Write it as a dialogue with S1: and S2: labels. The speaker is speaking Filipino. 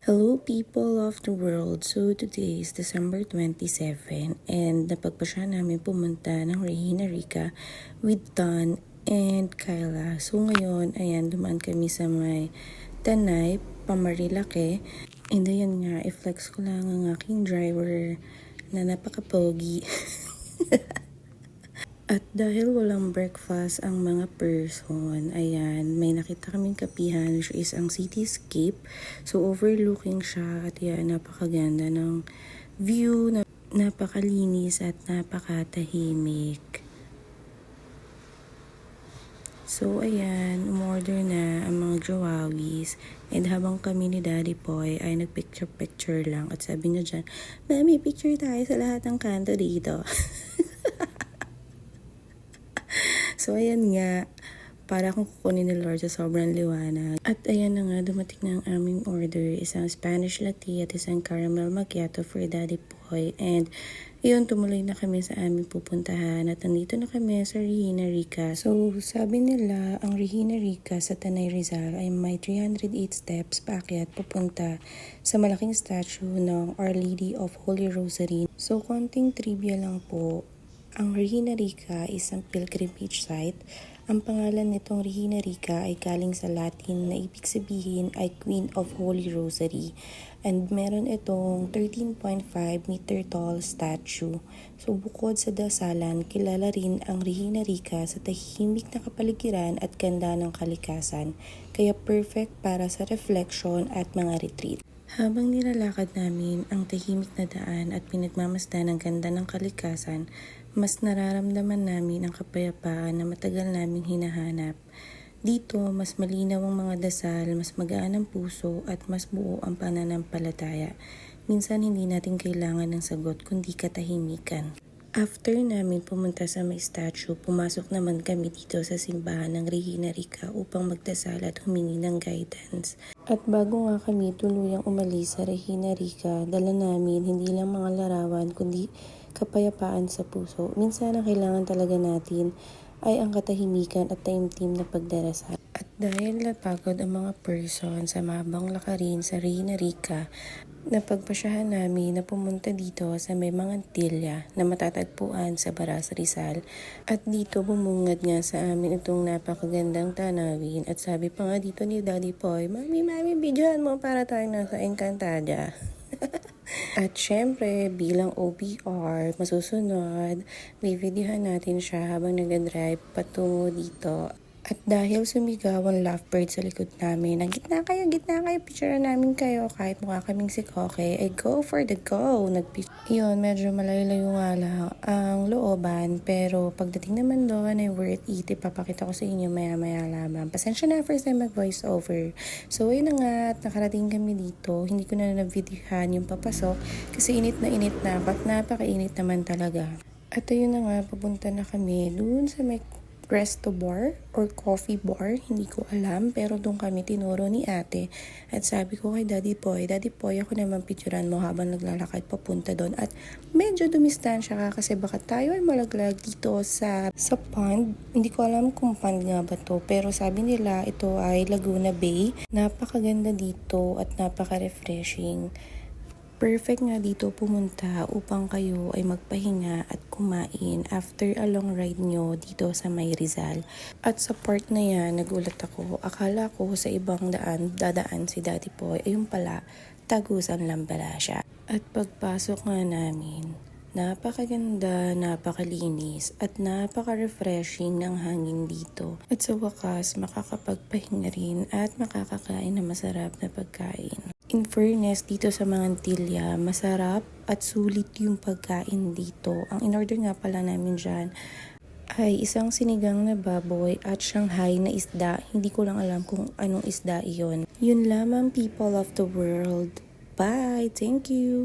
S1: Hello people of the world. So today is December 27 and napagpasya namin pumunta ng Regina Rica with Don and Kyla. So ngayon, ayan, dumaan kami sa may Tanay, Pamarilake. And ayan nga, i-flex ko lang ang aking driver na napaka-pogi. At dahil walang breakfast ang mga person, ayan, may nakita kaming kapihan which is ang cityscape. So overlooking siya at yan, napakaganda ng view, napakalinis at napakatahimik. So ayan, umorder na ang mga jawawis and habang kami ni Daddy Boy ay nagpicture-picture lang at sabi niya dyan, Mami, picture tayo sa lahat ng kanto dito. So, ayan nga, para kung kukunin ni Lord sa sobrang liwanag. At ayan na nga, dumating na ang aming order. Isang Spanish latte at isang caramel macchiato for Daddy Boy. And yun, tumuloy na kami sa aming pupuntahan. At nandito na kami sa Regina Rica. So, sabi nila, ang Regina Rica sa Tanay Rizal ay may 308 steps paakyat pupunta sa malaking statue ng Our Lady of Holy Rosary. So, konting trivia lang po. Ang Regina Rica is isang pilgrimage site. Ang pangalan nitong Regina Rica ay galing sa Latin na ibig sabihin ay Queen of Holy Rosary. And meron itong 13.5 meter tall statue. So bukod sa dasalan, kilala rin ang Regina Rica sa tahimik na kapaligiran at ganda ng kalikasan. Kaya perfect para sa reflection at mga retreat. Habang nilalakad namin ang tahimik na daan at pinagmamasdan ng ganda ng kalikasan, mas nararamdaman namin ang kapayapaan na matagal naming hinahanap. Dito, mas malinaw ang mga dasal, mas magaan ang puso at mas buo ang pananampalataya. Minsan hindi natin kailangan ng sagot kundi katahimikan. After namin pumunta sa may statue, pumasok naman kami dito sa simbahan ng Regina Rica upang magdasal at humingi ng guidance. At bago nga kami tuluyang umalis sa Regina Rica, dala namin hindi lang mga larawan kundi kapayapaan sa puso. Minsan ang kailangan talaga natin ay ang katahimikan at taimtim na pagdarasal. At dahil napagod ang mga person sa mahabang lakarin sa Regina Rica, napagpasyahan namin na pumunta dito sa may mga Antilla na matatagpuan sa Baras Rizal. At dito bumungad nga sa amin itong napakagandang tanawin. At sabi pa nga dito ni Daddy Boy, Mami, videohan mo para tayo nasa Encantadia. At syempre, bilang OBR, masusunod, videohan natin siya habang nag-drive patungo dito. At dahil sumigaw ang lovebird sa likod namin, na gitna kayo, picture namin kayo. Kahit mukha kaming si Koke, ay go for the go. Yun, medyo malayo-layo nga lang ang looban. Pero pagdating naman doon ay worth it. Ipapakita ko sa inyo maya-maya lamang. Pasensya na first time mag-voice over. So ayun na nga, at nakarating kami dito. Hindi ko na na-videohan yung papasok kasi init na. Napakainit naman talaga. At ayun na nga, papunta na kami doon sa may resto bar or coffee bar, hindi ko alam, pero doon kami tinuro ni ate. At sabi ko kay Daddy Boy, ako naman picturean mo habang naglalakad papunta doon. At medyo dumistansya ka kasi baka tayo ay malaglag dito sa pond. Hindi ko alam kung pond nga ba to, pero sabi nila ito ay Laguna Bay. Napakaganda dito at napaka-refreshing. Perfect nga dito pumunta upang kayo ay magpahinga at kumain after a long ride nyo dito sa may Rizal. At sa part na yan, nagulat ako. Akala ko sa ibang dadaan si Daddy Boy. Ayun pala, Tagusan lang pala siya. At pagpasok nga namin, napakaganda, napakalinis at napaka-refreshing ng hangin dito. At sa wakas, makakapagpahinga rin at makakakain na masarap na pagkain. In fairness, dito sa mga Antilla, masarap at sulit yung pagkain dito. Ang in-order nga pala namin dyan ay isang sinigang na baboy at Shanghai na isda. Hindi ko lang alam kung anong isda iyon. Yun lamang people of the world. Bye! Thank you!